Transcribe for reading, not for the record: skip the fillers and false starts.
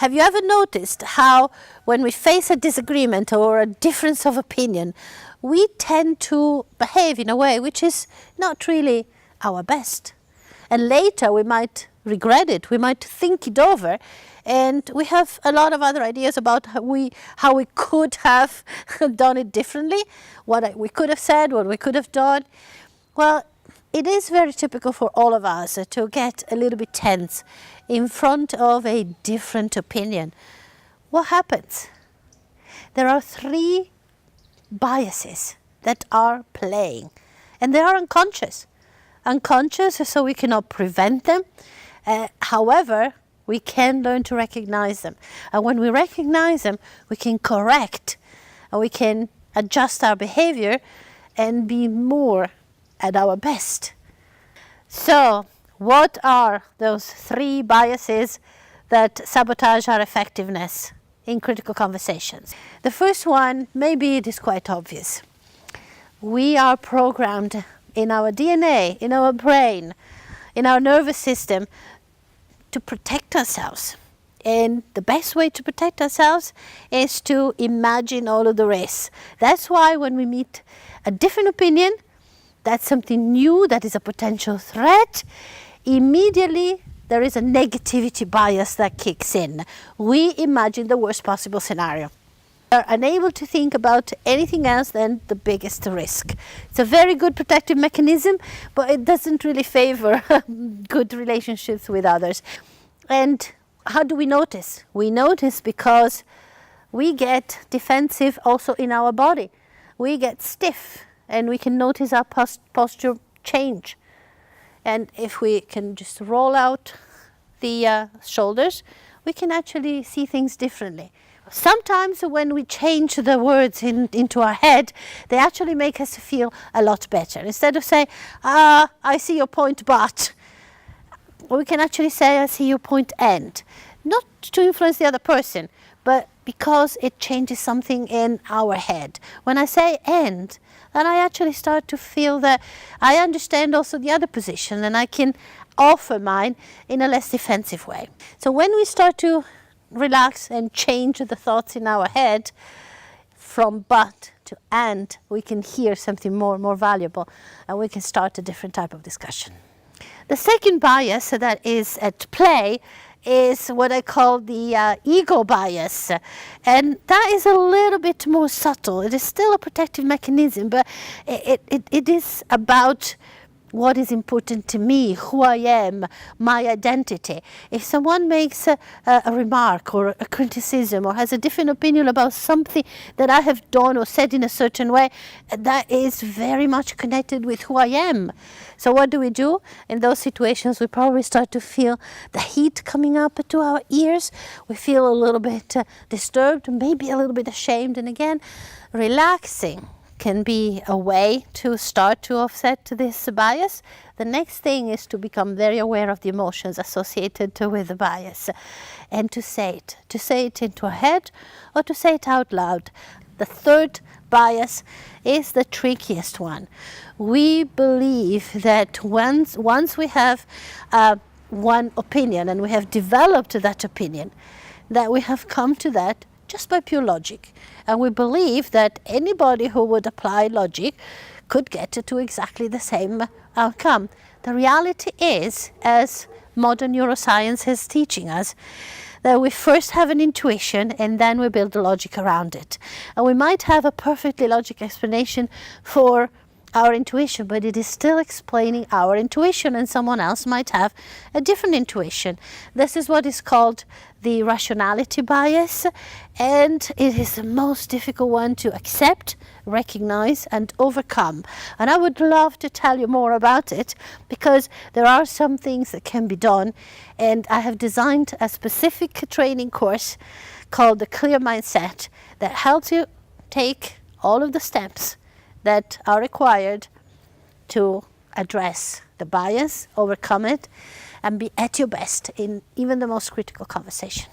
Have you ever noticed how when we face a disagreement or a difference of opinion, we tend to behave in a way which is not really our best? And later we might regret it, we might think it over, and we have a lot of other ideas about how we could have done it differently, what we could have said, what we could have done. Well, it is very typical for all of us to get a little bit tense in front of a different opinion. What happens? There are 3 biases that are playing, and they are unconscious. Unconscious, so we cannot prevent them. However, we can learn to recognize them. And when we recognize them, we can correct, and we can adjust our behavior and be more at our best. So, what are those 3 biases that sabotage our effectiveness in critical conversations? The first one, maybe it is quite obvious. We are programmed in our DNA, in our brain, in our nervous system to protect ourselves. And the best way to protect ourselves is to imagine all of the risks. That's why when we meet a different opinion, that's something new, that is a potential threat, immediately there is a negativity bias that kicks in. We imagine the worst possible scenario. We are unable to think about anything else than the biggest risk. It's a very good protective mechanism, but it doesn't really favor good relationships with others. And how do we notice? We notice because we get defensive also in our body. We get stiff, and we can notice our posture change. And if we can just roll out the shoulders, we can actually see things differently. Sometimes when we change the words into our head, they actually make us feel a lot better. Instead of saying, I see your point, but, we can actually say, I see your point, and. Not to influence the other person, but because it changes something in our head. When I say and, then I actually start to feel that I understand also the other position, and I can offer mine in a less defensive way. So when we start to relax and change the thoughts in our head from but to and, we can hear something more valuable, and we can start a different type of discussion. The second bias that is at play is what I call the ego bias, and that is a little bit more subtle. It is still a protective mechanism, but it is about what is important to me, who I am, my identity. If someone makes a remark or a criticism or has a different opinion about something that I have done or said in a certain way, that is very much connected with who I am. So what do? In those situations, we probably start to feel the heat coming up to our ears. We feel a little bit disturbed, maybe a little bit ashamed. And again, relaxing can be a way to start to offset this bias. The next thing is to become very aware of the emotions associated with the bias and to say it into our head or to say it out loud. The third bias is the trickiest one. We believe that once we have one opinion and we have developed that opinion, that we have come to that just by pure logic. And we believe that anybody who would apply logic could get to exactly the same outcome. The reality is, as modern neuroscience is teaching us, that we first have an intuition and then we build the logic around it. And we might have a perfectly logical explanation for our intuition, but it is still explaining our intuition, and someone else might have a different intuition. This is what is called the rationality bias, and it is the most difficult one to accept, recognize, and overcome. And I would love to tell you more about it, because there are some things that can be done, and I have designed a specific training course called the Clear Mindset that helps you take all of the steps that are required to address the bias, overcome it, and be at your best in even the most critical conversation.